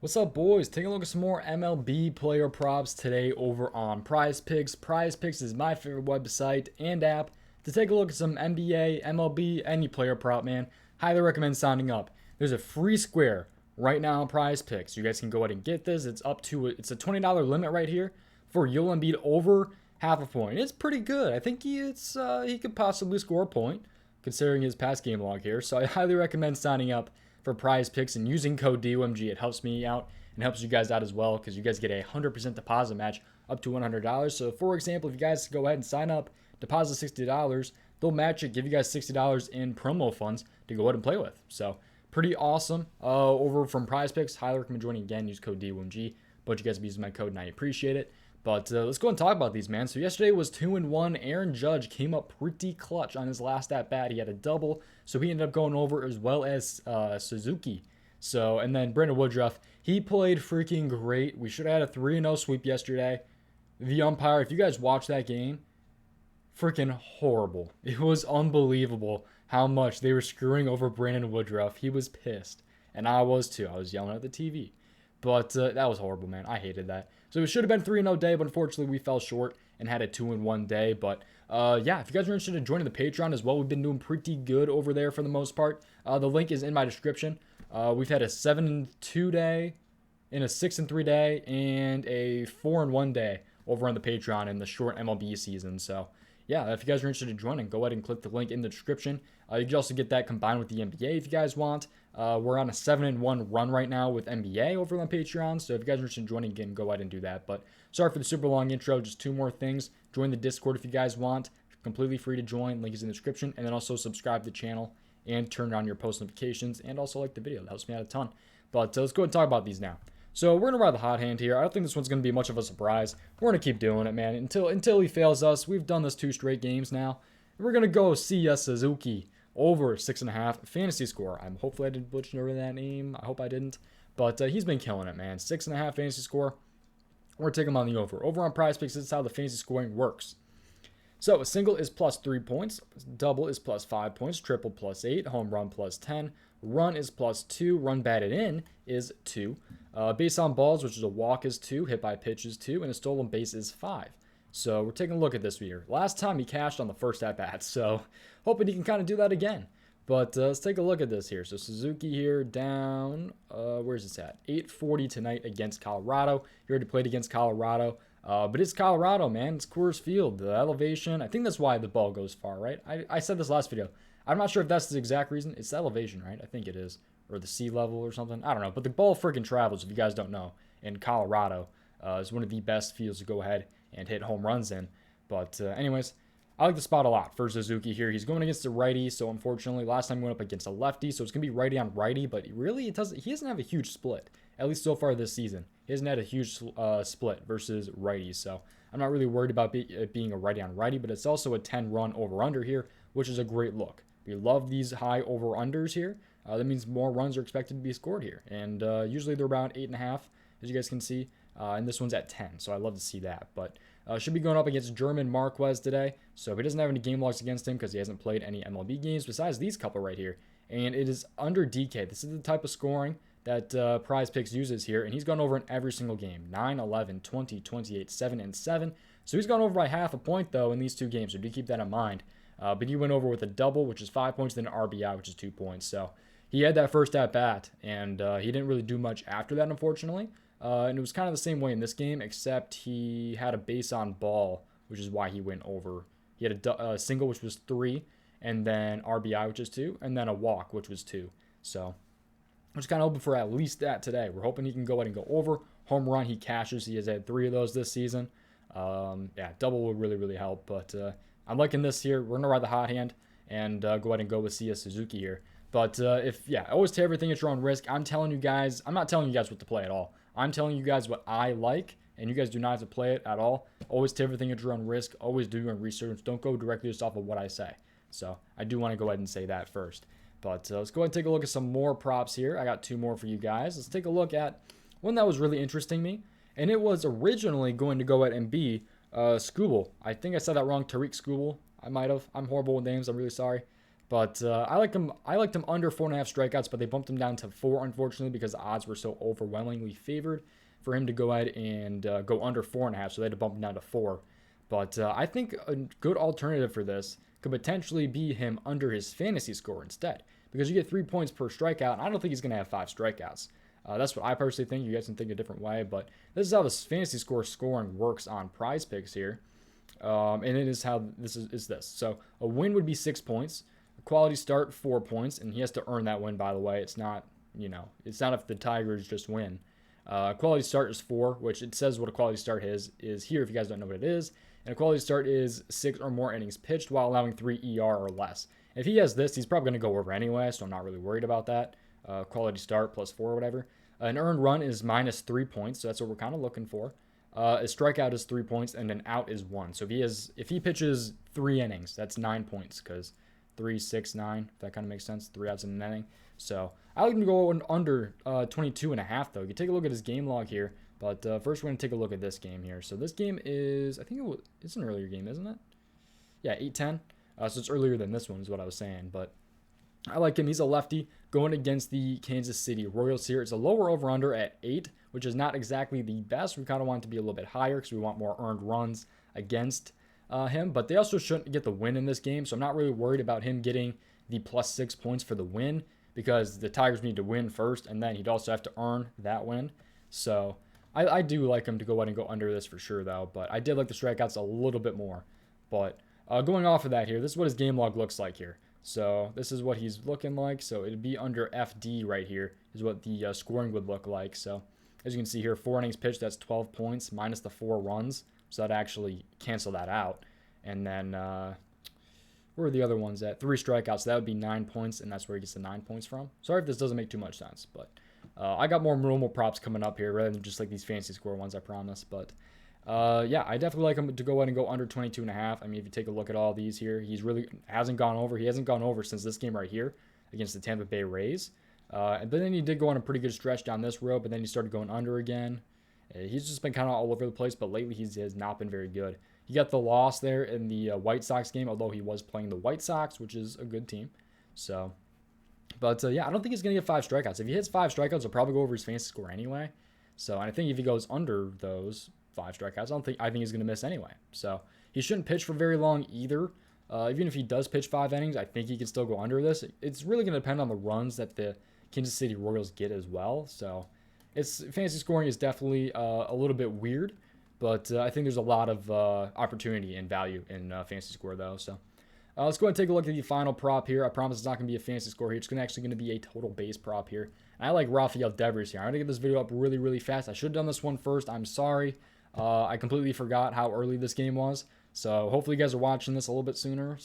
What's up, boys? Taking a look at some more MLB player props today over on PrizePicks. PrizePicks is my favorite website and app to take a look at some NBA, MLB, any player prop, man. Highly recommend signing up. There's a free square right now on PrizePicks. You guys can go ahead and get this. It's a $20 limit right here for Joel Embiid over half a point. It's pretty good. I think he could possibly score a point considering his past game log here. So I highly recommend signing up for PrizePicks and using code DOMG. It helps me out and helps you guys out as well because you guys get a 100% deposit match up to $100. So for example, if you guys go ahead and sign up, deposit $60, they'll match it, give you guys $60 in promo funds to go ahead and play with. So pretty awesome over from PrizePicks. Highly recommend joining again. Use code DOMG. But you guys be using my code and I appreciate it. But let's go and talk about these, man. So yesterday was 2-1. Aaron Judge came up pretty clutch on his last at bat. He had a double, so he ended up going over, as well as Suzuki. So, and then Brandon Woodruff, he played freaking great. We should have had a 3-0 sweep yesterday. The umpire, if you guys watched that game, freaking horrible. It was unbelievable how much they were screwing over Brandon Woodruff. He was pissed, and I was too. I was yelling at the TV. But that was horrible, man. I hated that. So it should have been 3-0 day, but unfortunately we fell short and had a 2-1 day. But yeah, if you guys are interested in joining the Patreon as well, we've been doing pretty good over there for the most part. The link is in my description. We've had a 7-2 day, and a 6-3 day, and a 4-1 day over on the Patreon in the short MLB season. So yeah, if you guys are interested in joining, go ahead and click the link in the description. You can also get that combined with the NBA if you guys want. We're on a 7-1 run right now with NBA over on Patreon. So if you guys are interested in joining again, go ahead and do that. But sorry for the super long intro. Just two more things. Join the Discord if you guys want. Completely free to join. Link is in the description. And then also subscribe to the channel and turn on your post notifications. And also like the video. That helps me out a ton. But let's go ahead and talk about these now. So we're going to ride the hot hand here. I don't think this one's going to be much of a surprise. We're going to keep doing it, man, until he fails us. We've done this 2 straight games now. We're going to go Seiya Suzuki over 6.5 fantasy score. Hopefully I didn't butcher that name. I hope I didn't. But he's been killing it, man. 6.5 fantasy score. We're taking him on the over. Over on PrizePicks, this is how the fantasy scoring works. So a single is plus 3 points, double is plus 5 points, triple plus 8, home run plus 10, run is plus 2, run batted in is 2, base on balls, which is a walk, is 2, hit by pitch is 2, and a stolen base is 5. So we're taking a look at this here. Last time he cashed on the first at bat, so hoping he can kind of do that again. But let's take a look at this here. So Suzuki here down, where's this at? 840 tonight against Colorado. He already played against Colorado. But it's Colorado, man. It's Coors Field. The elevation, I think that's why the ball goes far, right? I said this last video. I'm not sure if that's the exact reason. It's the elevation, right? I think it is. Or the sea level or something. I don't know. But the ball freaking travels, if you guys don't know. In Colorado is one of the best fields to go ahead and hit home runs in. But anyways, I like the spot a lot for Suzuki here. He's going against a righty, so unfortunately, last time he went up against a lefty, so it's going to be righty on righty, but really, he doesn't have a huge split, at least so far this season. He hasn't had a huge split versus righties, so I'm not really worried about it being a righty on righty, but it's also a 10-run over-under here, which is a great look. We love these high over-unders here. That means more runs are expected to be scored here, and usually they're around 8.5, as you guys can see, and this one's at 10, so I love to see that, but should be going up against German Marquez today, so he doesn't have any game logs against him because he hasn't played any MLB games besides these couple right here, and it is under DK. This is the type of scoring that PrizePicks uses here, and he's gone over in every single game, 9, 11, 20, 28, 7, and 7, so he's gone over by half a point, though, in these 2 games, so do keep that in mind, but he went over with a double, which is 5 points, then an RBI, which is 2 points, so he had that first at-bat, and he didn't really do much after that, unfortunately. And it was kind of the same way in this game, except he had a base on ball, which is why he went over. He had a single, which was 3, and then RBI, which is 2, and then a walk, which was 2. So I'm just kind of hoping for at least that today. We're hoping he can go ahead and go over. Home run, he cashes. He has had 3 of those this season. Yeah, double will really, really help. But I'm liking this here. We're going to ride the hot hand and go ahead and go with Seiya Suzuki here. But always take everything at your own risk. I'm telling you guys, I'm not telling you guys what to play at all. I'm telling you guys what I like, and you guys do not have to play it at all. Always take everything at your own risk. Always do your own research. Don't go directly just off of what I say. So I do want to go ahead and say that first. But let's go ahead and take a look at some more props here. I got 2 more for you guys. Let's take a look at one that was really interesting me, and it was originally going to go at MB Skubal. I think I said that wrong. Tarik Skubal. I might have. I'm horrible with names. I'm really sorry. But I liked him. I liked him under 4.5 strikeouts, but they bumped him down to 4, unfortunately, because the odds were so overwhelmingly favored for him to go ahead and go under 4.5. So they had to bump him down to 4. But I think a good alternative for this could potentially be him under his fantasy score instead, because you get 3 points per strikeout. And I don't think he's going to have 5 strikeouts. That's what I personally think. You guys can think a different way, but this is how this fantasy score scoring works on PrizePicks here. And it is how this is this. So a win would be 6 points. Quality start 4 points, and he has to earn that win, by the way. It's not, it's not if the Tigers just win. Quality start is 4, which it says what a quality start is here if you guys don't know what it is. And a quality start is 6 or more innings pitched while allowing 3 ER or less. If he has this, he's probably going to go over anyway, so I'm not really worried about that. Quality start plus 4 or whatever. An earned run is minus 3 points, so that's what we're kind of looking for. A strikeout is 3 points, and an out is 1. So if he pitches 3 innings, that's 9 points, because 3, 6, 9, if that kind of makes sense. 3 outs in an inning. So I like him to go under 22.5, though. You can take a look at his game log here. But first, we're going to take a look at this game here. So this game is, I think it's an earlier game, isn't it? Yeah, 8-10. So it's earlier than this one is what I was saying. But I like him. He's a lefty going against the Kansas City Royals here. It's a lower over-under at 8, which is not exactly the best. We kind of want it to be a little bit higher because we want more earned runs against him, but they also shouldn't get the win in this game, so I'm not really worried about him getting the plus 6 points for the win because the Tigers need to win first, and then he'd also have to earn that win. So I do like him to go ahead and go under this for sure, though, but I did like the strikeouts a little bit more. But going off of that here, this is what his game log looks like here. So this is what he's looking like, so it'd be under FD right here is what the scoring would look like. So as you can see here, 4 innings pitched, that's 12 points minus the 4 runs. So that actually cancel that out. And then where are the other ones at? 3 strikeouts. So that would be 9 points, and that's where he gets the 9 points from. Sorry if this doesn't make too much sense, but I got more normal props coming up here rather than just like these fancy score ones, I promise. But yeah, I definitely like him to go ahead and go under 22.5. I mean, if you take a look at all these here, he's really hasn't gone over. He hasn't gone over since this game right here against the Tampa Bay Rays. But then he did go on a pretty good stretch down this road, but then he started going under again. He's just been kind of all over the place, but lately he has not been very good. He got the loss there in the White Sox game, although he was playing the White Sox, which is a good team. So, but yeah, I don't think he's going to get 5 strikeouts. If he hits 5 strikeouts, he'll probably go over his fantasy score anyway. So, and I think if he goes under those 5 strikeouts, I think he's going to miss anyway. So, he shouldn't pitch for very long either. Even if he does pitch 5 innings, I think he can still go under this. It's really going to depend on the runs that the Kansas City Royals get as well. So, fantasy scoring is definitely a little bit weird, but I think there's a lot of opportunity and value in fantasy score though. So let's go ahead and take a look at the final prop here. I promise it's not going to be a fantasy score here. It's actually going to be a total base prop here. And I like Rafael Devers here. I'm going to get this video up really, really fast. I should have done this one first. I'm sorry. I completely forgot how early this game was. So hopefully you guys are watching this a little bit sooner.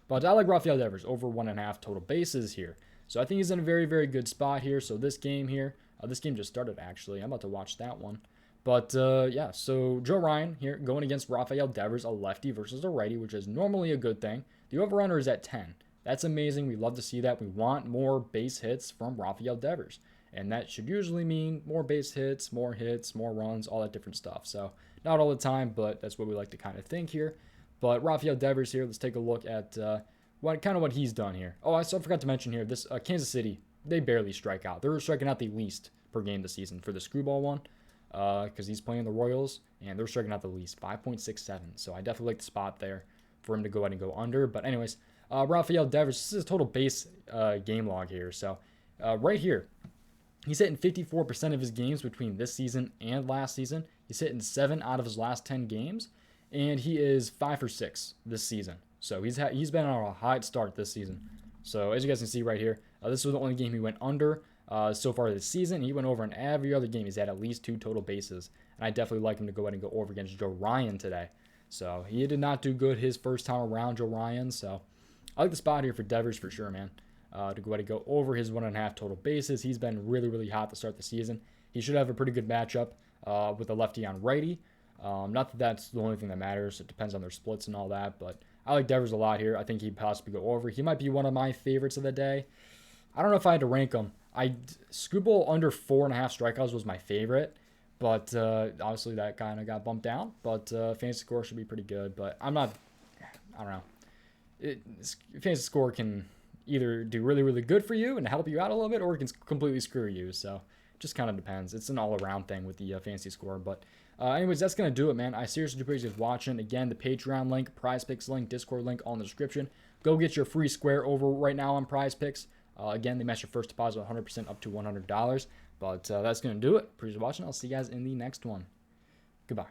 But I like Rafael Devers over 1.5 total bases here. So I think he's in a very, very good spot here. So this game here, this game just started, actually. I'm about to watch that one. But, yeah, so Joe Ryan here going against Rafael Devers, a lefty versus a righty, which is normally a good thing. The over-under is at 10. That's amazing. We love to see that. We want more base hits from Rafael Devers. And that should usually mean more base hits, more runs, all that different stuff. So, not all the time, but that's what we like to kind of think here. But Rafael Devers here, let's take a look at what he's done here. Oh, I forgot to mention here, this Kansas City, they barely strike out. They're striking out the least per game this season for the Skubal one because he's playing the Royals, and they're striking out the least, 5.67. So I definitely like the spot there for him to go ahead and go under. But anyways, Rafael Devers, this is a total base game log here. So right here, he's hitting 54% of his games between this season and last season. He's hitting 7 out of his last 10 games, and he is 5 for 6 this season. So he's been on a hot start this season. So as you guys can see right here, this was the only game he went under so far this season. He went over in every other game. He's had at least 2 total bases, and I definitely like him to go ahead and go over against Joe Ryan today. So he did not do good his first time around, Joe Ryan. So I like the spot here for Devers for sure, man. To go ahead and go over his 1.5 total bases. He's been really, really hot to start the season. He should have a pretty good matchup with a lefty on righty. Not that that's the only thing that matters. It depends on their splits and all that, but I like Devers a lot here. I think he'd possibly go over. He might be one of my favorites of the day. I don't know if I had to rank him. Skubal under 4.5 strikeouts was my favorite, but obviously that kind of got bumped down. But fantasy score should be pretty good. But I don't know. fantasy score can either do really, really good for you and help you out a little bit, or it can completely screw you. So just kind of depends. It's an all-around thing with the fantasy score. But anyways, that's going to do it, man. I seriously do appreciate you watching. Again, the Patreon link, PrizePicks link, Discord link all in the description. Go get your free square over right now on PrizePicks. Again, they match your first deposit 100% up to $100. But that's going to do it. Appreciate you watching. I'll see you guys in the next one. Goodbye.